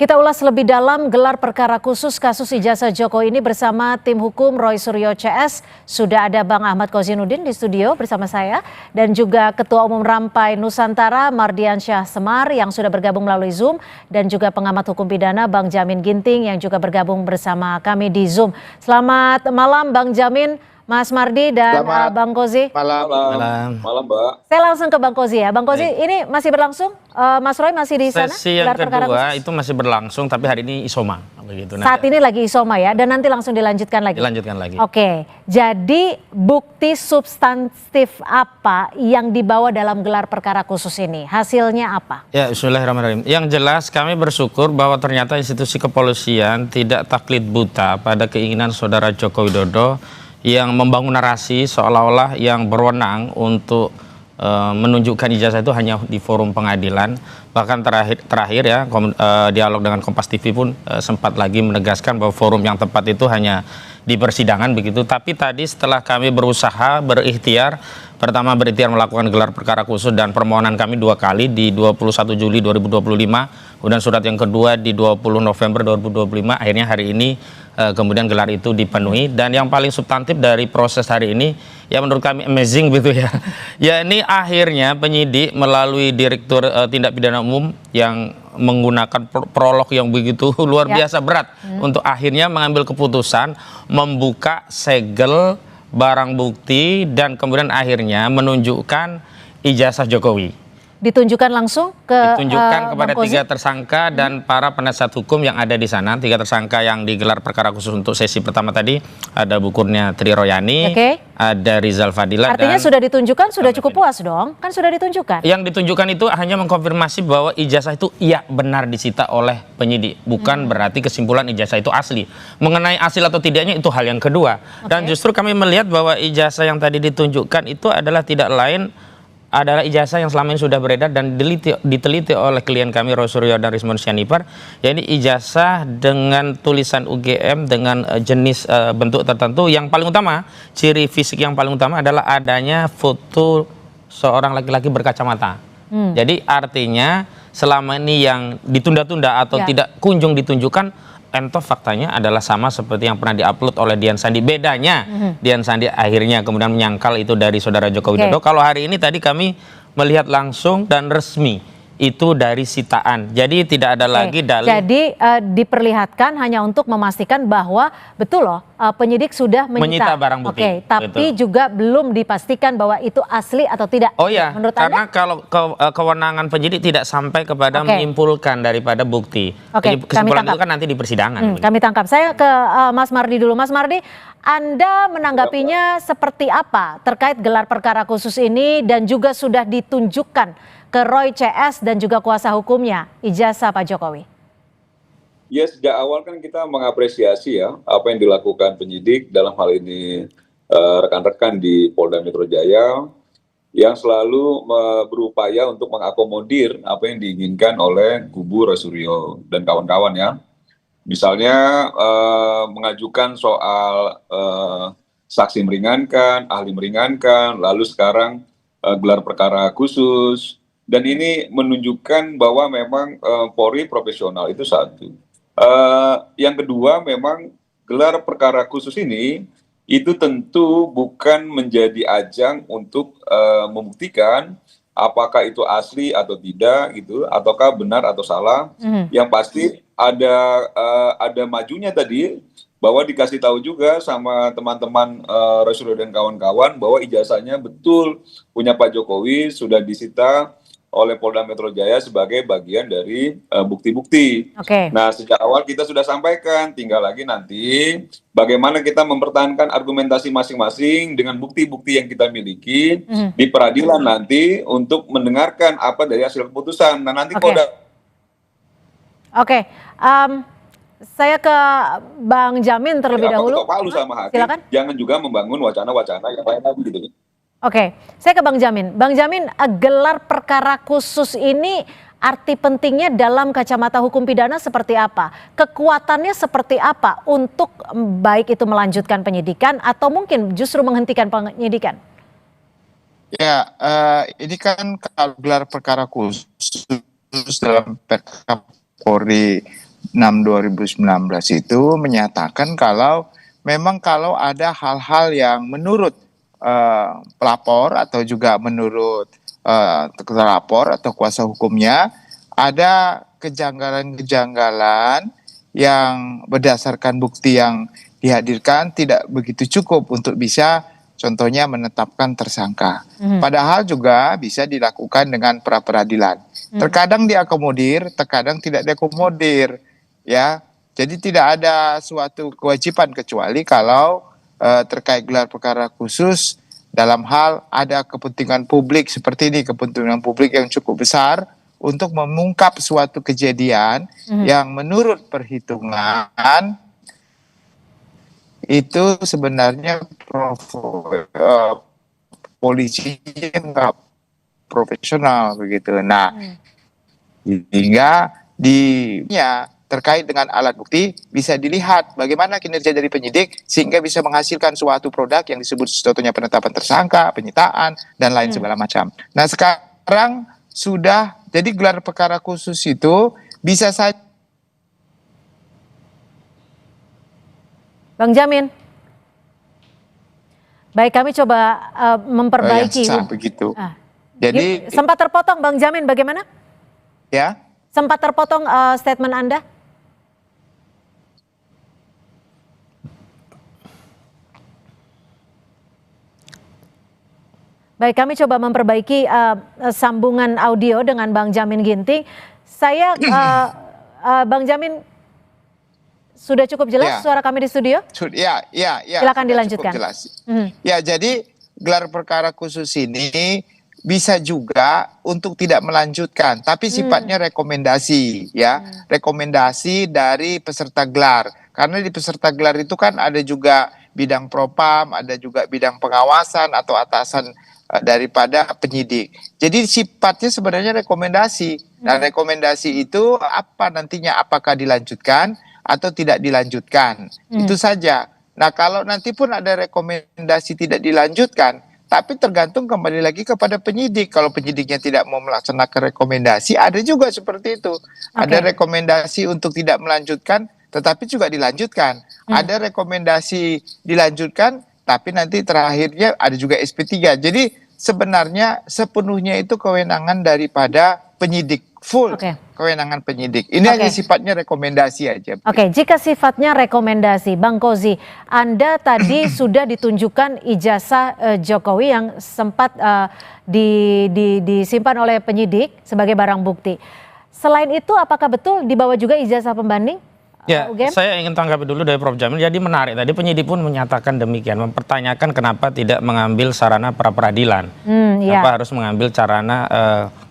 Kita ulas lebih dalam gelar perkara khusus kasus ijazah Jokowi ini bersama tim hukum Roy Suryo CS. Sudah ada Bang Ahmad Kozinudin di studio bersama saya. Dan juga Ketua Umum Rampai Nusantara Mardiansyah Semar yang sudah bergabung melalui Zoom. Dan juga pengamat hukum pidana Bang Jamin Ginting yang juga bergabung bersama kami di Zoom. Selamat malam Bang Jamin, Mas Mardi dan Bang Kozi. Malam, Mbak. Saya langsung ke Bang Kozi ya. Bang Kozi, ini masih berlangsung? Mas Roy masih di sana? Sesi yang kedua itu masih berlangsung, tapi hari ini isoma. Begitu, saat ini lagi isoma ya, dan nanti langsung dilanjutkan lagi? Dilanjutkan lagi. Oke, jadi bukti substantif apa yang dibawa dalam gelar perkara khusus ini? Hasilnya apa? Ya, bismillahirrahmanirrahim. Yang jelas kami bersyukur bahwa ternyata institusi kepolisian tidak taklid buta pada keinginan saudara Joko Widodo yang membangun narasi seolah-olah yang berwenang untuk menunjukkan ijazah itu hanya di forum pengadilan. Bahkan terakhir ya dialog dengan Kompas TV pun sempat lagi menegaskan bahwa forum yang tepat itu hanya di persidangan begitu. Tapi tadi setelah kami berusaha berikhtiar, pertama berikhtiar melakukan gelar perkara khusus dan permohonan kami 2 kali di 21 Juli 2025, kemudian surat yang kedua di 20 November 2025, akhirnya hari ini kemudian gelar itu dipenuhi. Dan yang paling substantif dari proses hari ini ya menurut kami amazing gitu ya. Ya ini akhirnya penyidik melalui Direktur Tindak Pidana Umum yang menggunakan prolog yang begitu luar biasa berat untuk akhirnya mengambil keputusan membuka segel barang bukti dan kemudian akhirnya menunjukkan ijazah Jokowi. Ditunjukkan langsung ke ditunjukkan kepada 3 tersangka dan para penasihat hukum yang ada di sana. 3 tersangka yang digelar perkara khusus untuk sesi pertama tadi ada Bu Kurnia Triroyani, ada Rizal Fadila. Artinya dan sudah ditunjukkan, sudah cukup puas dong? Kan sudah ditunjukkan. Yang ditunjukkan itu hanya mengkonfirmasi bahwa ijazah itu iya benar disita oleh penyidik. Bukan berarti kesimpulan ijazah itu asli. Mengenai asli atau tidaknya itu hal yang kedua. Dan justru kami melihat bahwa ijazah yang tadi ditunjukkan itu adalah tidak lain adalah ijazah yang selama ini sudah beredar dan diteliti oleh klien kami Roy Suryo dan Rismon Sianipar. Jadi ijazah dengan tulisan UGM dengan jenis bentuk tertentu. Yang paling utama, ciri fisik yang paling utama adalah adanya foto seorang laki-laki berkacamata. Jadi artinya selama ini yang ditunda-tunda atau tidak kunjung ditunjukkan, entoh faktanya adalah sama seperti yang pernah diupload oleh Dian Sandi. Bedanya Dian Sandi akhirnya kemudian menyangkal itu dari saudara Joko Widodo. Kalau hari ini tadi kami melihat langsung dan resmi itu dari sitaan. Jadi tidak ada lagi dalil. Jadi diperlihatkan hanya untuk memastikan bahwa betul loh penyidik sudah menyita barang bukti. Tapi juga belum dipastikan bahwa itu asli atau tidak. Oh ya, karena kalau kewenangan penyidik tidak sampai kepada menyimpulkan daripada bukti. Kesimpulan itu kan nanti di persidangan. Kami tangkap. Saya ke Mas Mardi dulu. Mas Mardi, Anda menanggapinya seperti apa terkait gelar perkara khusus ini dan juga sudah ditunjukkan ke Roy CS dan juga kuasa hukumnya ijazah Pak Jokowi? Ya, sejak awal kan kita mengapresiasi ya apa yang dilakukan penyidik, dalam hal ini rekan-rekan di Polda Metro Jaya yang selalu berupaya untuk mengakomodir apa yang diinginkan oleh kubu Roy Suryo dan kawan-kawan ya. Misalnya mengajukan soal saksi meringankan, ahli meringankan, lalu sekarang gelar perkara khusus. Dan ini menunjukkan bahwa memang Polri profesional, itu satu. Yang kedua, memang gelar perkara khusus ini itu tentu bukan menjadi ajang untuk membuktikan apakah itu asli atau tidak gitu, ataukah benar atau salah. Yang pasti ada majunya tadi bahwa dikasih tahu juga sama teman-teman Roy Suryo dan kawan-kawan bahwa ijazahnya betul punya Pak Jokowi, sudah disita oleh Polda Metro Jaya sebagai bagian dari bukti-bukti. Nah, sejak awal kita sudah sampaikan, tinggal lagi nanti bagaimana kita mempertahankan argumentasi masing-masing dengan bukti-bukti yang kita miliki di peradilan nanti untuk mendengarkan apa dari hasil keputusan. Nah, nanti Polda. Saya ke Bang Jamin terlebih dahulu. Sama hakim, silakan. Jangan juga membangun wacana-wacana yang lain lagi gitu. Saya ke Bang Jamin. Bang Jamin, gelar perkara khusus ini arti pentingnya dalam kacamata hukum pidana seperti apa? Kekuatannya seperti apa untuk baik itu melanjutkan penyidikan atau mungkin justru menghentikan penyidikan? Ya, ini kan kalau gelar perkara khusus dalam PK Polri 6/2019 itu menyatakan kalau memang kalau ada hal-hal yang menurut pelapor atau juga menurut terlapor atau kuasa hukumnya ada kejanggalan-kejanggalan yang berdasarkan bukti yang dihadirkan tidak begitu cukup untuk bisa contohnya menetapkan tersangka. Padahal juga bisa dilakukan dengan pra peradilan. Terkadang diakomodir, terkadang tidak diakomodir, ya. Jadi tidak ada suatu kewajiban kecuali kalau terkait gelar perkara khusus dalam hal ada kepentingan publik seperti ini, kepentingan publik yang cukup besar untuk mengungkap suatu kejadian yang menurut perhitungan itu sebenarnya polisi nggak profesional begitu. Nah, hingga terkait dengan alat bukti bisa dilihat bagaimana kinerja dari penyidik sehingga bisa menghasilkan suatu produk yang disebut contohnya penetapan tersangka, penyitaan dan lain segala macam. Nah, sekarang sudah jadi gelar perkara khusus itu bisa saja. Bang Jamin. Baik, kami coba memperbaiki. Begitu. Jadi sempat terpotong Bang Jamin, bagaimana? Ya. Sempat terpotong statement Anda? Baik, kami coba memperbaiki sambungan audio dengan Bang Jamin Ginting. Saya, Bang Jamin, sudah cukup jelas suara kami di studio? Ya. Silakan dilanjutkan. Jelas. Ya, jadi gelar perkara khusus ini bisa juga untuk tidak melanjutkan, tapi sifatnya rekomendasi, ya, rekomendasi dari peserta gelar. Karena di peserta gelar itu kan ada juga bidang propam, ada juga bidang pengawasan atau atasan daripada penyidik. Jadi sifatnya sebenarnya rekomendasi. Dan rekomendasi itu apa nantinya, apakah dilanjutkan atau tidak dilanjutkan. Itu saja. Nah, kalau nanti pun ada rekomendasi tidak dilanjutkan, tapi tergantung kembali lagi kepada penyidik. Kalau penyidiknya tidak mau melaksanakan rekomendasi, ada juga seperti itu. Ada rekomendasi untuk tidak melanjutkan, tetapi juga dilanjutkan. Ada rekomendasi dilanjutkan, tapi nanti terakhirnya ada juga SP3. Jadi sebenarnya sepenuhnya itu kewenangan daripada penyidik. Full kewenangan penyidik. Ini hanya sifatnya rekomendasi aja. Oke, jika sifatnya rekomendasi, Bang Kozi, Anda tadi sudah ditunjukkan ijazah Jokowi yang sempat disimpan oleh penyidik sebagai barang bukti. Selain itu, apakah betul dibawa juga ijazah pembanding? Ya, saya ingin tanggapi dulu dari Prof. Jamil. Jadi menarik, tadi penyidik pun menyatakan demikian, mempertanyakan kenapa tidak mengambil sarana pra peradilan, kenapa harus mengambil sarana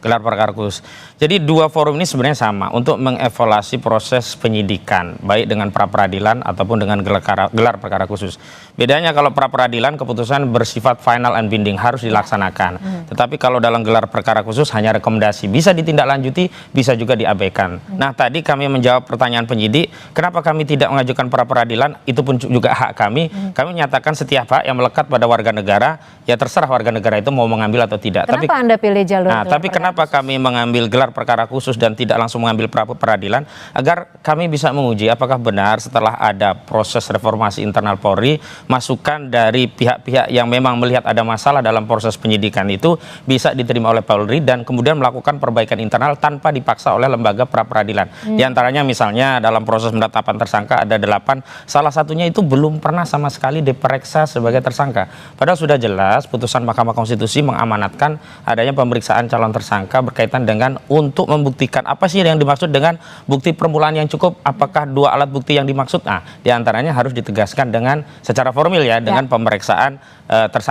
gelar perkara khusus. Jadi dua forum ini sebenarnya sama untuk mengevaluasi proses penyidikan, baik dengan pra peradilan ataupun dengan gelar perkara khusus. Bedanya kalau pra peradilan keputusan bersifat final and binding, harus dilaksanakan. Tetapi kalau dalam gelar perkara khusus hanya rekomendasi, bisa ditindaklanjuti, bisa juga diabaikan. Nah, tadi kami menjawab pertanyaan penyidik, kenapa kami tidak mengajukan pra peradilan, itu pun juga hak kami. Kami menyatakan setiap hak yang melekat pada warga negara, ya terserah warga negara itu mau mengambil atau tidak. Kenapa Anda pilih jalur? Nah, tapi kenapa kami mengambil gelar perkara khusus dan tidak langsung mengambil pra peradilan? Agar kami bisa menguji apakah benar setelah ada proses reformasi internal Polri, masukan dari pihak-pihak yang memang melihat ada masalah dalam proses penyidikan itu bisa diterima oleh Polri dan kemudian melakukan perbaikan internal tanpa dipaksa oleh lembaga pra peradilan. Di antaranya misalnya dalam proses penetapan tersangka ada 8, salah satunya itu belum pernah sama sekali diperiksa sebagai tersangka. Padahal sudah jelas putusan Mahkamah Konstitusi mengamanatkan adanya pemeriksaan calon tersangka berkaitan dengan untuk membuktikan apa sih yang dimaksud dengan bukti permulaan yang cukup, apakah 2 alat bukti yang dimaksud. Nah, diantaranya harus ditegaskan dengan secara formil ya, dengan pemeriksaan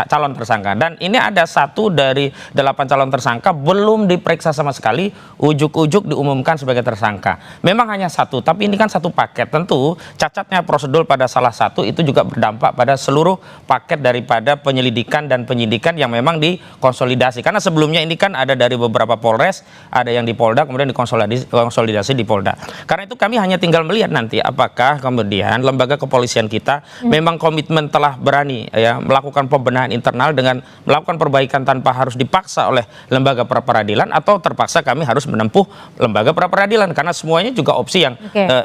calon tersangka. Dan ini ada 1 dari 8 calon tersangka belum diperiksa sama sekali, ujuk-ujuk diumumkan sebagai tersangka. Memang hanya 1, tapi ini kan satu paket. Tentu cacatnya prosedur pada salah satu itu juga berdampak pada seluruh paket daripada penyelidikan dan penyidikan yang memang dikonsolidasi. Karena sebelumnya ini kan ada dari beberapa Polres, ada yang di Polda, kemudian dikonsolidasi di Polda. Karena itu kami hanya tinggal melihat nanti apakah kemudian lembaga kepolisian kita memang komitmen telah berani ya melakukan melakukan pembenahan internal dengan melakukan perbaikan tanpa harus dipaksa oleh lembaga pra-peradilan, atau terpaksa kami harus menempuh lembaga pra-peradilan, karena semuanya juga opsi yang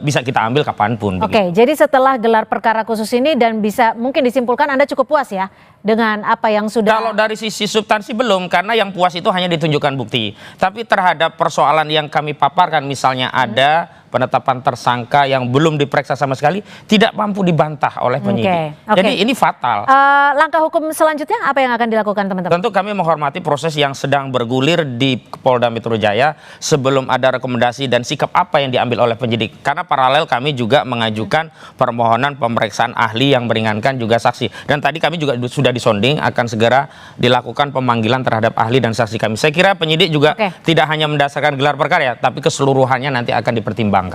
bisa kita ambil kapanpun. Oke, jadi setelah gelar perkara khusus ini dan bisa mungkin disimpulkan Anda cukup puas ya dengan apa yang sudah. Kalau dari sisi substansi belum, karena yang puas itu hanya ditunjukkan bukti. Tapi terhadap persoalan yang kami paparkan, misalnya ada penetapan tersangka yang belum diperiksa sama sekali, tidak mampu dibantah oleh penyidik. Jadi ini fatal. Langkah hukum selanjutnya apa yang akan dilakukan teman-teman? Tentu kami menghormati proses yang sedang bergulir di Polda Metro Jaya sebelum ada rekomendasi dan sikap apa yang diambil oleh penyidik. Karena paralel kami juga mengajukan permohonan pemeriksaan ahli yang meringankan juga saksi. Dan tadi kami juga sudah disonding akan segera dilakukan pemanggilan terhadap ahli dan saksi kami. Saya kira penyidik juga tidak hanya mendasarkan gelar perkara ya, tapi keseluruhannya nanti akan dipertimbangkan.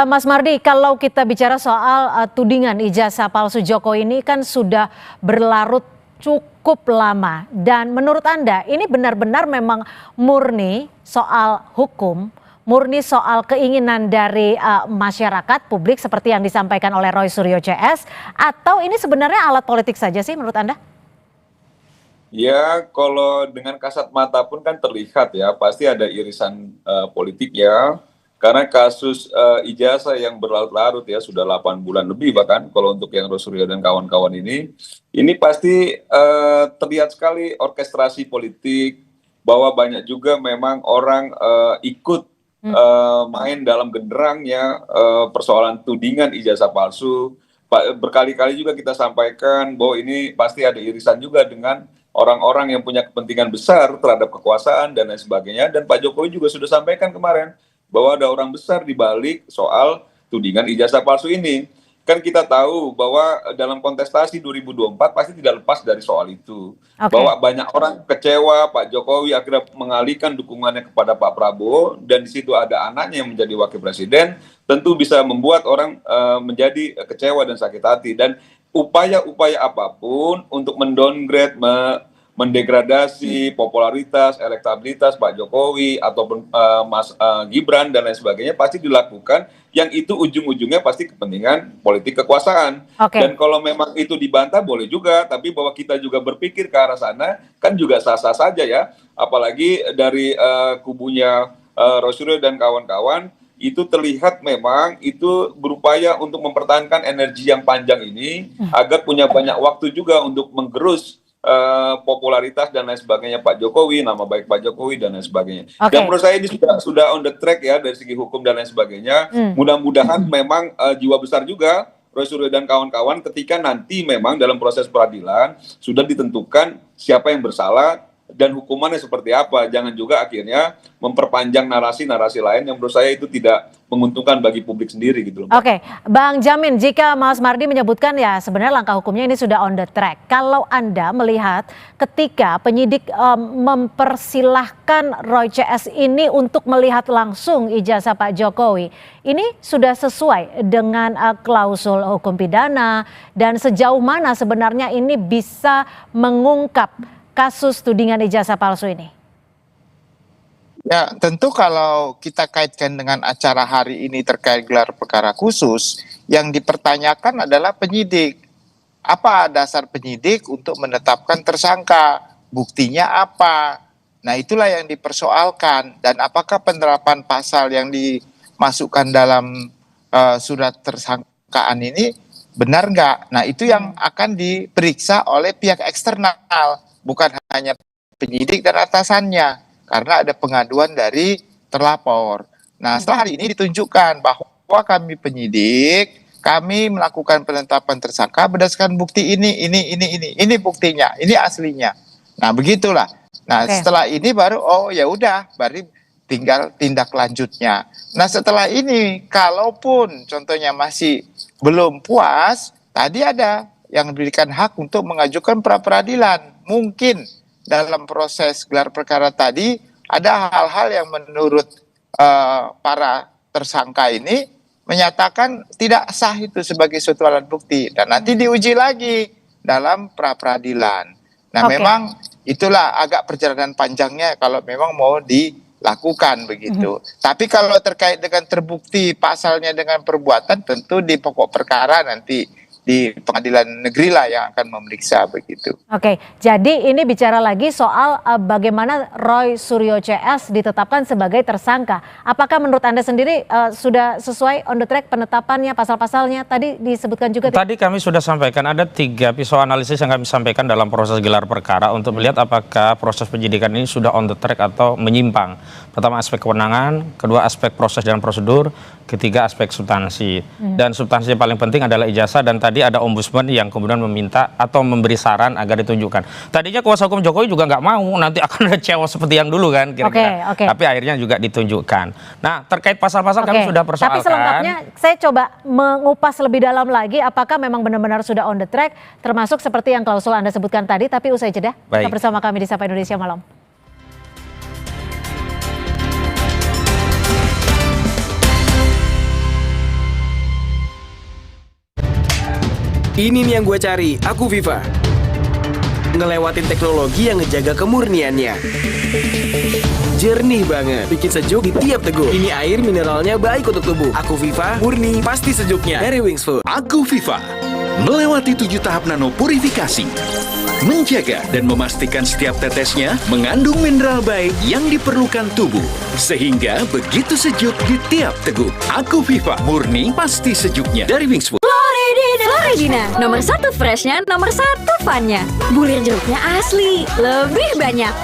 Mas Mardi, kalau kita bicara soal tudingan ijazah palsu Jokowi ini kan sudah berlarut cukup lama, dan menurut Anda ini benar-benar memang murni soal hukum, murni soal keinginan dari masyarakat publik seperti yang disampaikan oleh Roy Suryo CS, atau ini sebenarnya alat politik saja sih menurut Anda? Ya, kalau dengan kasat mata pun kan terlihat ya, pasti ada irisan politik ya. Karena kasus ijazah yang berlarut-larut ya, sudah 8 bulan lebih bahkan kalau untuk yang Rosuryo dan kawan-kawan ini pasti terlihat sekali orkestrasi politik, bahwa banyak juga memang orang ikut main dalam genderangnya persoalan tudingan ijazah palsu. Berkali-kali juga kita sampaikan bahwa ini pasti ada irisan juga dengan orang-orang yang punya kepentingan besar terhadap kekuasaan dan lain sebagainya. Dan Pak Jokowi juga sudah sampaikan kemarin bahwa ada orang besar di balik soal tudingan ijazah palsu ini. Kan kita tahu bahwa dalam kontestasi 2024 pasti tidak lepas dari soal itu. Bahwa banyak orang kecewa Pak Jokowi akhirnya mengalihkan dukungannya kepada Pak Prabowo, dan di situ ada anaknya yang menjadi wakil presiden, tentu bisa membuat orang menjadi kecewa dan sakit hati. Dan upaya-upaya apapun untuk mendowngrade, mendegradasi popularitas, elektabilitas Pak Jokowi ataupun Mas Gibran dan lain sebagainya pasti dilakukan, yang itu ujung-ujungnya pasti kepentingan politik kekuasaan. Dan kalau memang itu dibantah boleh juga, tapi bahwa kita juga berpikir ke arah sana kan juga sah-sah saja ya. Apalagi dari kubunya Rosuryo dan kawan-kawan itu terlihat memang itu berupaya untuk mempertahankan energi yang panjang ini agar punya banyak waktu juga untuk menggerus popularitas dan lain sebagainya Pak Jokowi, nama baik Pak Jokowi dan lain sebagainya. Dan menurut saya ini sudah on the track ya dari segi hukum dan lain sebagainya. Mudah-mudahan memang jiwa besar juga Roy Suryo dan kawan-kawan ketika nanti memang dalam proses peradilan sudah ditentukan siapa yang bersalah dan hukumannya seperti apa. Jangan juga akhirnya memperpanjang narasi-narasi lain yang menurut saya itu tidak menguntungkan bagi publik sendiri gitu loh. Bang Jamin, jika Mas Mardi menyebutkan ya sebenarnya langkah hukumnya ini sudah on the track, kalau Anda melihat ketika penyidik mempersilahkan Roy CS ini untuk melihat langsung ijazah Pak Jokowi, ini sudah sesuai dengan klausul hukum pidana, dan sejauh mana sebenarnya ini bisa mengungkap kasus tudingan ijazah palsu ini? Ya, tentu kalau kita kaitkan dengan acara hari ini terkait gelar perkara khusus, yang dipertanyakan adalah penyidik. Apa dasar penyidik untuk menetapkan tersangka? Buktinya apa? Nah, itulah yang dipersoalkan. Dan apakah penerapan pasal yang dimasukkan dalam surat tersangkaan ini benar nggak? Nah, itu yang akan diperiksa oleh pihak eksternal, bukan hanya penyidik dan atasannya. Karena ada pengaduan dari terlapor. Nah, setelah hari ini ditunjukkan bahwa kami penyidik, kami melakukan penetapan tersangka berdasarkan bukti ini buktinya, ini aslinya. Nah, begitulah. Nah, setelah ini baru ya udah, baru tinggal tindak lanjutnya. Nah, setelah ini kalaupun contohnya masih belum puas, tadi ada yang diberikan hak untuk mengajukan pra peradilan. Mungkin dalam proses gelar perkara tadi ada hal-hal yang menurut para tersangka ini menyatakan tidak sah itu sebagai suatu alat bukti, dan nanti diuji lagi dalam pra peradilan. Nah, memang itulah agak perjalanan panjangnya kalau memang mau dilakukan begitu. Tapi kalau terkait dengan terbukti pasalnya dengan perbuatan, tentu di pokok perkara nanti di pengadilan negeri lah yang akan memeriksa begitu. Oke, jadi ini bicara lagi soal bagaimana Roy Suryo CS ditetapkan sebagai tersangka. Apakah menurut Anda sendiri sudah sesuai on the track penetapannya, pasal-pasalnya? Tadi disebutkan juga. Tadi kami sudah sampaikan ada 3 pisau analisis yang kami sampaikan dalam proses gelar perkara untuk melihat apakah proses penyidikan ini sudah on the track atau menyimpang. Pertama aspek kewenangan, kedua aspek proses dan prosedur, ketiga aspek substansi. Dan substansi yang paling penting adalah ijazah, dan tadi ada ombudsman yang kemudian meminta atau memberi saran agar ditunjukkan. Tadinya kuasa hukum Jokowi juga nggak mau nanti akan ada cewek seperti yang dulu kan kira-kira. Oke. Tapi akhirnya juga ditunjukkan. Nah terkait pasal-pasal kami sudah persoalkan. Tapi selengkapnya saya coba mengupas lebih dalam lagi apakah memang benar-benar sudah on the track, termasuk seperti yang klausul Anda sebutkan tadi, tapi usai jeda. Baik. Tetap bersama kami di Sapa Indonesia Malam. Ini nih yang gue cari, Aku Viva. Ngelewatin teknologi yang ngejaga kemurniannya. Jernih banget, bikin sejuk di tiap teguk. Ini air mineralnya baik untuk tubuh. Aku Viva, murni, pasti sejuknya. Dari Wings Food. Aku Viva melewati 7 tahap nanopurifikasi, menjaga dan memastikan setiap tetesnya mengandung mineral baik yang diperlukan tubuh, sehingga begitu sejuk di tiap teguk. Aku Viva, murni pasti sejuknya dari Wings Food. Floridina, nomor 1 freshnya, nomor 1 funnya. Bulir jeruknya asli, lebih banyak.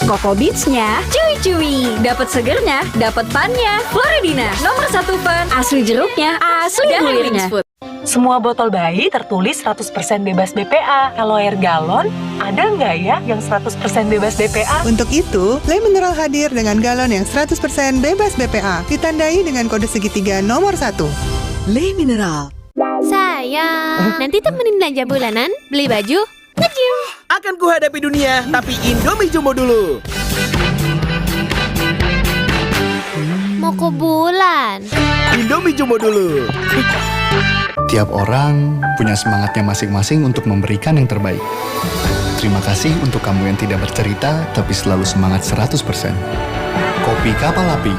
Coco Beats-nya cuy-cuy, dapat segernya, dapat funnya. Floridina, nomor 1 fun, asli jeruknya, asli bulirnya. Semua botol bayi tertulis 100% bebas BPA. Kalau air galon, ada nggak ya yang 100% bebas BPA? Untuk itu, Le Mineral hadir dengan galon yang 100% bebas BPA. Ditandai dengan kode segitiga nomor 1. Le Mineral. Sayang, nanti temenin belanja bulanan, beli baju, nge-gym. Akan kuhadapi dunia, tapi Indomie Jumbo dulu. Mau ke bulan. Indomie Jumbo dulu. Tiap orang punya semangatnya masing-masing untuk memberikan yang terbaik. Terima kasih untuk kamu yang tidak bercerita, tapi selalu semangat 100%. Kopi Kapal Api,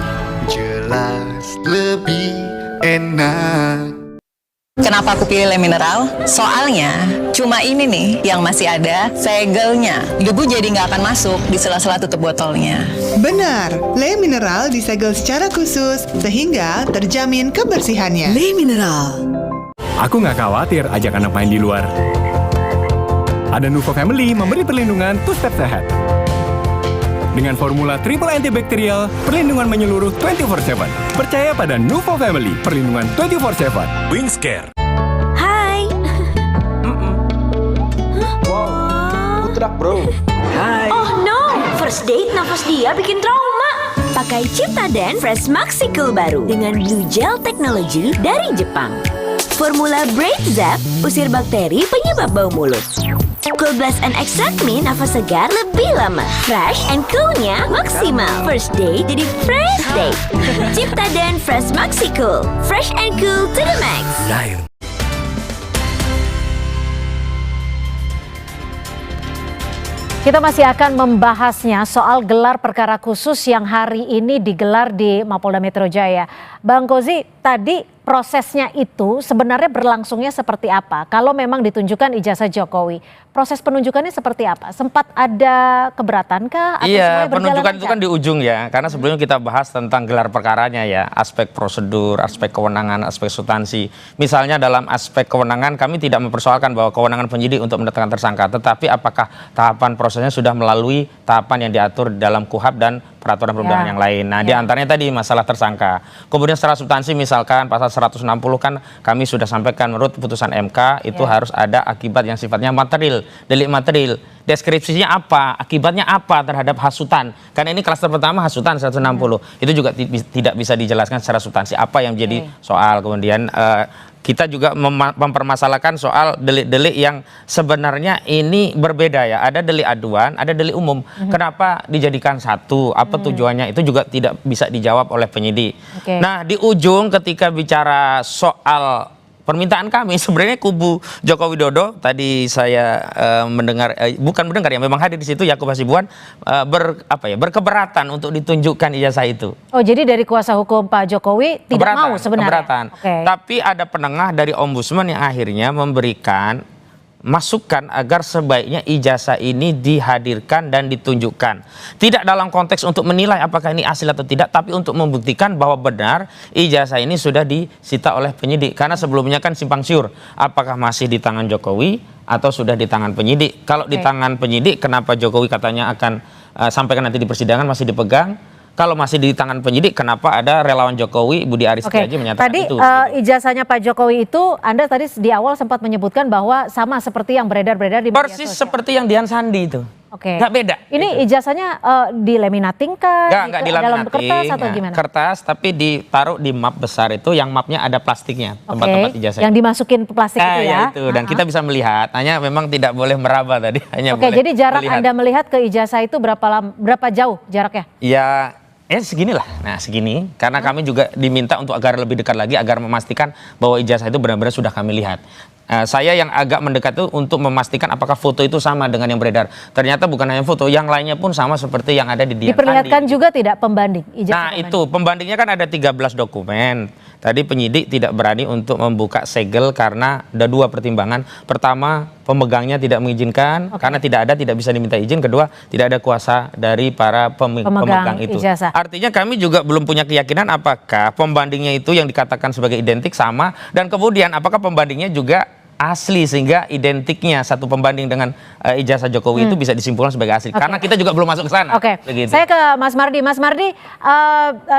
jelas lebih enak. Kenapa aku pilih Le Mineral? Soalnya cuma ini nih yang masih ada segelnya. Debu jadi nggak akan masuk di sela-sela tutup botolnya. Benar, Le Mineral disegel secara khusus sehingga terjamin kebersihannya. Le Mineral. Aku nggak khawatir ajak anak main di luar. Ada Nuvo Family memberi perlindungan 2-step sehat. Dengan formula triple antibakterial, perlindungan menyeluruh 24/7. Percaya pada Nuvo Family, perlindungan 24/7. Wings Care. Hai. Wow, putrak bro. Hai. Oh no, first date nafas dia bikin trauma. Pakai Ciptaden Fresh Maxi Cool baru dengan Blue Gel Technology dari Jepang. Formula Braid Zap usir bakteri penyebab bau mulut. Cool Blast and Extract Me nafas segar lebih lama. Fresh and cool-nya maksimal. First day jadi fresh day. Ciptaden Fresh Maxi Cool. Fresh and cool to the max. Lion. Kita masih akan membahasnya soal gelar perkara khusus yang hari ini digelar di Mapolda Metro Jaya. Bang Kozi, tadi prosesnya itu sebenarnya berlangsungnya seperti apa? Kalau memang ditunjukkan ijazah Jokowi, proses penunjukannya seperti apa? Sempat ada keberatan kah? Atau iya, semuanya penunjukan itu kan di ujung ya. Karena sebelumnya kita bahas tentang gelar perkaranya ya. Aspek prosedur, aspek kewenangan, aspek substansi. Misalnya dalam aspek kewenangan kami tidak mempersoalkan bahwa kewenangan penyidik untuk menetapkan tersangka. Tetapi apakah tahapan prosesnya sudah melalui tahapan yang diatur dalam KUHAP dan peraturan perundangan yang lain. Nah, diantaranya tadi masalah tersangka. Kemudian secara substansi misalkan pasal 160 kan kami sudah sampaikan menurut putusan MK itu harus ada akibat yang sifatnya material, delik material. Deskripsinya apa, akibatnya apa terhadap hasutan. Karena ini klaster pertama hasutan 160. Itu juga tidak bisa dijelaskan secara substansi apa yang menjadi soal. Kemudian kita juga mempermasalahkan soal delik-delik yang sebenarnya ini berbeda ya. Ada delik aduan, ada delik umum. Kenapa dijadikan satu? Apa tujuannya? Itu juga tidak bisa dijawab oleh penyidik. Nah, di ujung ketika bicara soal permintaan kami sebenarnya kubu Joko Widodo tadi saya mendengar bukan mendengar ya, memang hadir di situ Yakub Hasibuan berkeberatan untuk ditunjukkan ijazah itu. Oh, jadi dari kuasa hukum Pak Jokowi tidak mau sebenarnya. Keberatan. Okay. Tapi ada penengah dari Ombudsman yang akhirnya memberikan masukan agar sebaiknya ijazah ini dihadirkan dan ditunjukkan. Tidak dalam konteks untuk menilai apakah ini asli atau tidak, tapi untuk membuktikan bahwa benar ijazah ini sudah disita oleh penyidik. Karena sebelumnya kan simpang siur, apakah masih di tangan Jokowi atau sudah di tangan penyidik. Kalau di tangan penyidik, kenapa Jokowi katanya akan sampaikan nanti di persidangan masih dipegang? Kalau masih di tangan penyidik, kenapa ada relawan Jokowi Budi Aris Setiaji menyatakan tadi, itu? Ijazahnya Pak Jokowi itu, Anda tadi di awal sempat menyebutkan bahwa sama seperti yang beredar-beredar di media sosial. Persis seperti yang Dian Sandi itu. Oke. Nggak beda. Ini ijazahnya dilaminating kah? Nggak Dalam dilaminating. kertas atau gimana? Kertas, tapi ditaruh di map besar itu, yang mapnya ada plastiknya, tempat-tempat ijazah. Yang dimasukin plastik itu ya? Ya itu, dan kita bisa melihat, hanya memang tidak boleh meraba tadi. Hanya Oke, boleh jadi jarak melihat. Anda melihat ke ijazah itu berapa jauh jaraknya? Ya seginilah. Nah segini, karena kami juga diminta untuk agar lebih dekat lagi, agar memastikan bahwa ijazah itu benar-benar sudah kami lihat. Saya yang agak mendekat itu untuk memastikan apakah foto itu sama dengan yang beredar. Ternyata bukan hanya foto, yang lainnya pun sama seperti yang ada di Dian Sandi. Diperlihatkan juga tidak pembanding? Nah itu, pembandingnya kan ada 13 dokumen. Tadi penyidik tidak berani untuk membuka segel karena ada dua pertimbangan. Pertama, pemegangnya tidak mengizinkan, karena tidak bisa diminta izin. Kedua, tidak ada kuasa dari para pemegang itu. Ijazah. Artinya kami juga belum punya keyakinan apakah pembandingnya itu yang dikatakan sebagai identik sama, dan kemudian apakah pembandingnya juga asli sehingga identiknya satu pembanding dengan ijazah Jokowi itu bisa disimpulkan sebagai asli. Karena kita juga belum masuk ke sana. Saya ke Mas Mardi. Mas Mardi,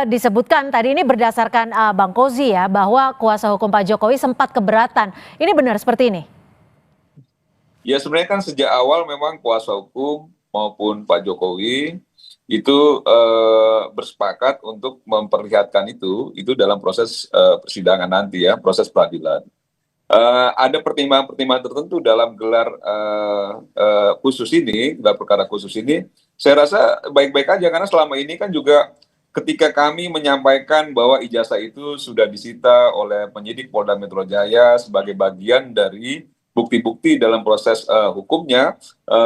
disebutkan tadi ini berdasarkan Bang Kozi ya, bahwa kuasa hukum Pak Jokowi sempat keberatan. Ini benar seperti ini? Ya sebenarnya kan sejak awal memang kuasa hukum maupun Pak Jokowi itu bersepakat untuk memperlihatkan itu dalam proses persidangan nanti ya, proses peradilan. Ada pertimbangan-pertimbangan tertentu dalam gelar khusus ini, gelar perkara khusus ini, saya rasa baik-baik aja, karena selama ini kan juga ketika kami menyampaikan bahwa ijazah itu sudah disita oleh penyidik Polda Metro Jaya sebagai bagian dari bukti-bukti dalam proses hukumnya,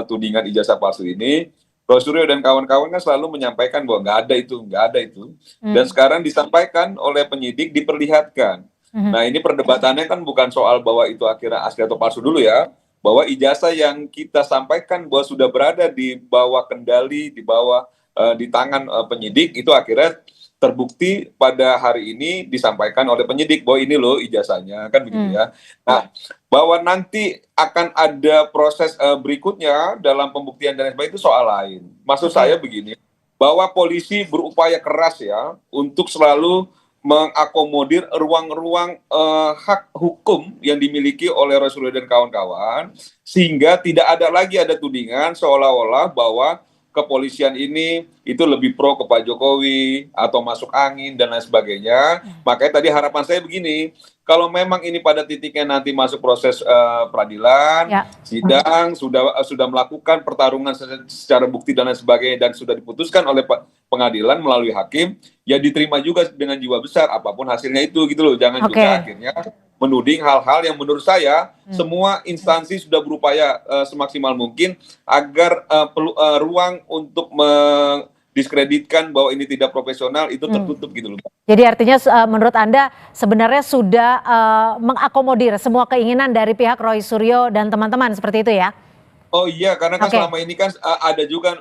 tudingan ijazah palsu ini, Roy Suryo dan kawan-kawan kan selalu menyampaikan bahwa nggak ada itu. Dan sekarang disampaikan oleh penyidik, diperlihatkan. Nah ini perdebatannya kan bukan soal bahwa itu akhirnya asli atau palsu dulu ya, bahwa ijazah yang kita sampaikan bahwa sudah berada di bawah kendali, di tangan penyidik, itu akhirnya terbukti pada hari ini disampaikan oleh penyidik bahwa ini loh ijazahnya, kan begitu ya. Nah, bahwa nanti akan ada proses berikutnya dalam pembuktian dan sebagainya itu soal lain. Maksud saya begini, bahwa polisi berupaya keras ya untuk selalu mengakomodir ruang-ruang hak hukum yang dimiliki oleh Roy Suryo dan kawan-kawan, sehingga tidak ada lagi tudingan seolah-olah bahwa kepolisian ini itu lebih pro ke Pak Jokowi atau masuk angin dan lain sebagainya. Makanya tadi harapan saya begini, kalau memang ini pada titiknya nanti masuk proses peradilan, sidang, sudah melakukan pertarungan secara bukti dan lain sebagainya, dan sudah diputuskan oleh pengadilan melalui hakim, ya diterima juga dengan jiwa besar apapun hasilnya itu gitu loh. Jangan juga akhirnya menuding hal-hal yang menurut saya semua instansi sudah berupaya semaksimal mungkin agar ruang untuk mendiskreditkan bahwa ini tidak profesional itu tertutup gitu loh. Jadi artinya menurut Anda sebenarnya sudah mengakomodir semua keinginan dari pihak Roy Suryo dan teman-teman seperti itu ya? Oh iya, karena kan selama ini kan ada juga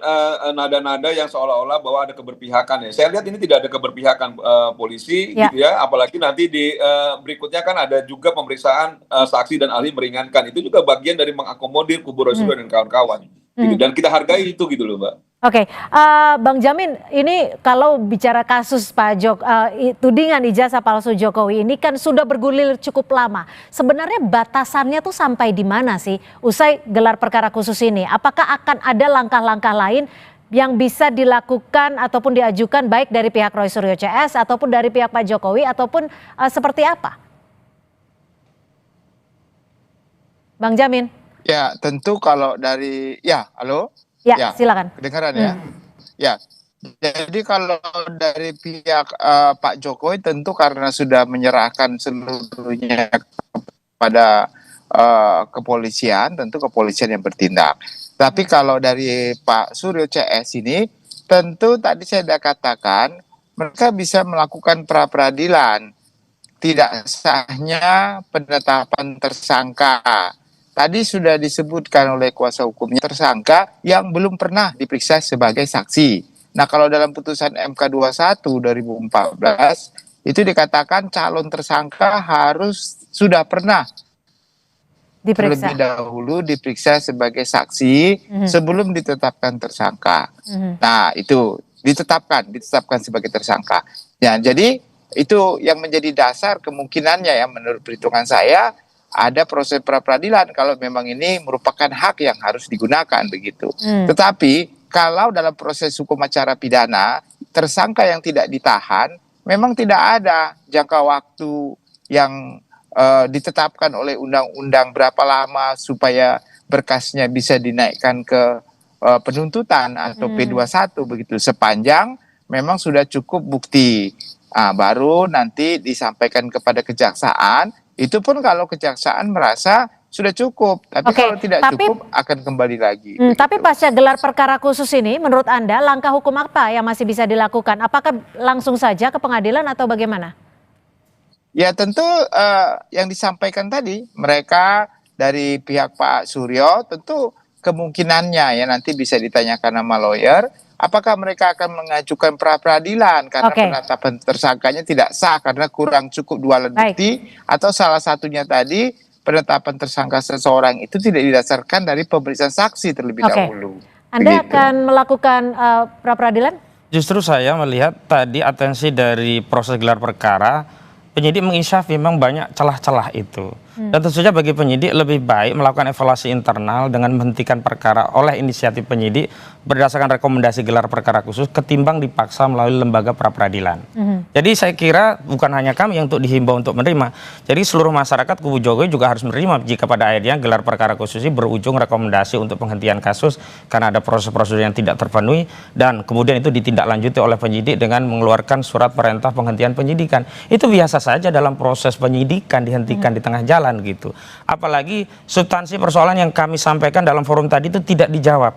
nada-nada yang seolah-olah bahwa ada keberpihakan ya. Saya lihat ini tidak ada keberpihakan polisi gitu ya, apalagi nanti di berikutnya kan ada juga pemeriksaan saksi dan ahli meringankan. Itu juga bagian dari mengakomodir kubu Roy Suryo dan kawan-kawan. Gitu. Dan kita hargai itu gitu loh, Mbak. Oke, Bang Jamin, ini kalau bicara kasus tudingan ijazah palsu Jokowi ini kan sudah bergulir cukup lama. Sebenarnya batasannya tuh sampai di mana sih usai gelar perkara khusus ini? Apakah akan ada langkah-langkah lain yang bisa dilakukan ataupun diajukan baik dari pihak Roy Suryo CS ataupun dari pihak Pak Jokowi ataupun seperti apa? Bang Jamin. Ya, tentu kalau dari halo? Ya, silakan. Kedengaran ya? Ya. Jadi kalau dari pihak Pak Jokowi tentu karena sudah menyerahkan seluruhnya pada kepolisian, tentu kepolisian yang bertindak. Tapi kalau dari Pak Suryo CS ini, tentu tadi saya sudah katakan, mereka bisa melakukan pra-peradilan. Tidak sahnya penetapan tersangka. Tadi sudah disebutkan oleh kuasa hukumnya tersangka yang belum pernah diperiksa sebagai saksi. Nah, kalau dalam putusan MK 21 2014 itu dikatakan calon tersangka harus sudah pernah terlebih dahulu diperiksa sebagai saksi sebelum ditetapkan tersangka. Nah, itu ditetapkan sebagai tersangka. Ya, jadi itu yang menjadi dasar kemungkinannya ya menurut perhitungan saya ada proses pra-peradilan kalau memang ini merupakan hak yang harus digunakan begitu. Tetapi kalau dalam proses hukum acara pidana tersangka yang tidak ditahan memang tidak ada jangka waktu yang ditetapkan oleh undang-undang berapa lama supaya berkasnya bisa dinaikkan ke penuntutan atau P21 begitu, sepanjang memang sudah cukup bukti. Baru nanti disampaikan kepada kejaksaan, itu pun kalau kejaksaan merasa sudah cukup, tapi kalau tidak cukup akan kembali lagi. Tapi pasca gelar perkara khusus ini, menurut Anda langkah hukum apa yang masih bisa dilakukan? Apakah langsung saja ke pengadilan atau bagaimana? Ya tentu yang disampaikan tadi, mereka dari pihak Pak Suryo tentu kemungkinannya ya nanti bisa ditanyakan sama lawyer, apakah mereka akan mengajukan pra-peradilan karena penetapan tersangkanya tidak sah karena kurang cukup dua alat bukti, atau salah satunya tadi penetapan tersangka seseorang itu tidak didasarkan dari pemeriksaan saksi terlebih dahulu. Anda akan melakukan pra-peradilan? Justru saya melihat tadi atensi dari proses gelar perkara, penyidik menginsaf memang banyak celah-celah itu. Dan tentu saja bagi penyidik lebih baik melakukan evaluasi internal dengan menghentikan perkara oleh inisiatif penyidik berdasarkan rekomendasi gelar perkara khusus ketimbang dipaksa melalui lembaga pra-peradilan. Jadi saya kira bukan hanya kami yang untuk dihimbau untuk menerima. Jadi seluruh masyarakat kubu Jokowi juga harus menerima jika pada akhirnya gelar perkara khusus ini berujung rekomendasi untuk penghentian kasus karena ada proses-prosedur yang tidak terpenuhi dan kemudian itu ditindaklanjuti oleh penyidik dengan mengeluarkan surat perintah penghentian penyidikan. Itu biasa saja dalam proses penyidikan dihentikan di tengah jalan gitu. Apalagi substansi persoalan yang kami sampaikan dalam forum tadi itu tidak dijawab.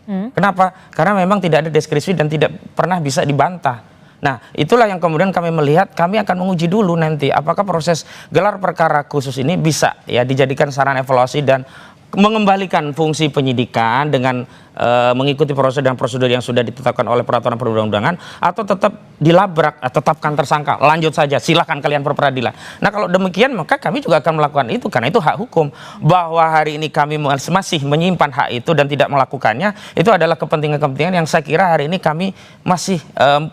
Kenapa? Karena memang tidak ada deskripsi dan tidak pernah bisa dibantah. Nah, itulah yang kemudian kami melihat, kami akan menguji dulu nanti apakah proses gelar perkara khusus ini bisa ya dijadikan saran evaluasi dan mengembalikan fungsi penyidikan dengan mengikuti proses dan prosedur yang sudah ditetapkan oleh peraturan perundang-undangan, atau tetap dilabrak, tetapkan tersangka, lanjut saja, silakan kalian peradilan. Nah, kalau demikian maka kami juga akan melakukan itu karena itu hak hukum. Bahwa hari ini kami masih menyimpan hak itu dan tidak melakukannya, itu adalah kepentingan-kepentingan yang saya kira hari ini kami masih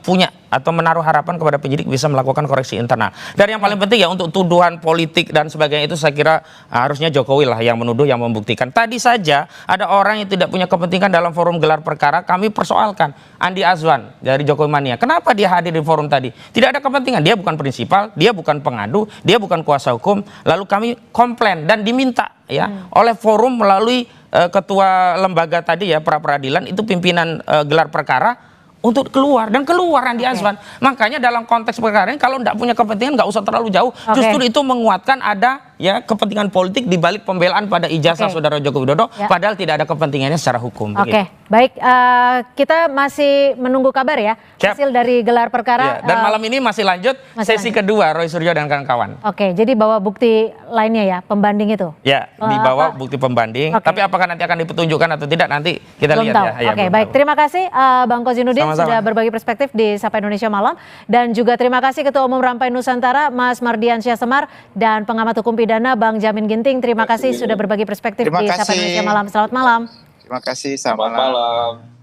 punya atau menaruh harapan kepada penyidik bisa melakukan koreksi internal. Dan yang paling penting ya untuk tuduhan politik dan sebagainya itu saya kira harusnya Jokowi lah yang menuduh, yang membuktikan. Tadi saja ada orang yang tidak punya kepentingan dalam forum gelar perkara, kami persoalkan. Andi Azwan dari Jokowi Mania, kenapa dia hadir di forum tadi? Tidak ada kepentingan, dia bukan prinsipal, dia bukan pengadu, dia bukan kuasa hukum. Lalu kami komplain dan diminta ya oleh forum melalui ketua lembaga tadi ya pra-peradilan itu pimpinan gelar perkara untuk keluar, dan keluar Andi Azwan. Makanya dalam konteks perkara ini kalau tidak punya kepentingan nggak usah terlalu jauh. Justru itu menguatkan ada ya kepentingan politik di balik pembelaan pada ijazah saudara Joko Widodo, padahal tidak ada kepentingannya secara hukum. Baik, kita masih menunggu kabar ya hasil dari gelar perkara. Dan malam ini masih lanjut sesi kedua Roy Suryo dan kawan-kawan. Jadi bawa bukti lainnya ya, pembanding itu? Ya, dibawa bukti pembanding. Tapi apakah nanti akan dipetunjukkan atau tidak nanti kita lihat ya. Baik, terima kasih Bang Kozinudin sudah berbagi perspektif di Sapa Indonesia Malam, dan juga terima kasih Ketua Umum Rampai Nusantara Mas Mardiansyah Semar dan pengamat hukum pidana Bang Jamin Ginting. Terima kasih sudah berbagi perspektif di Sapa Indonesia Malam. Selamat malam. Terima kasih, selamat malam.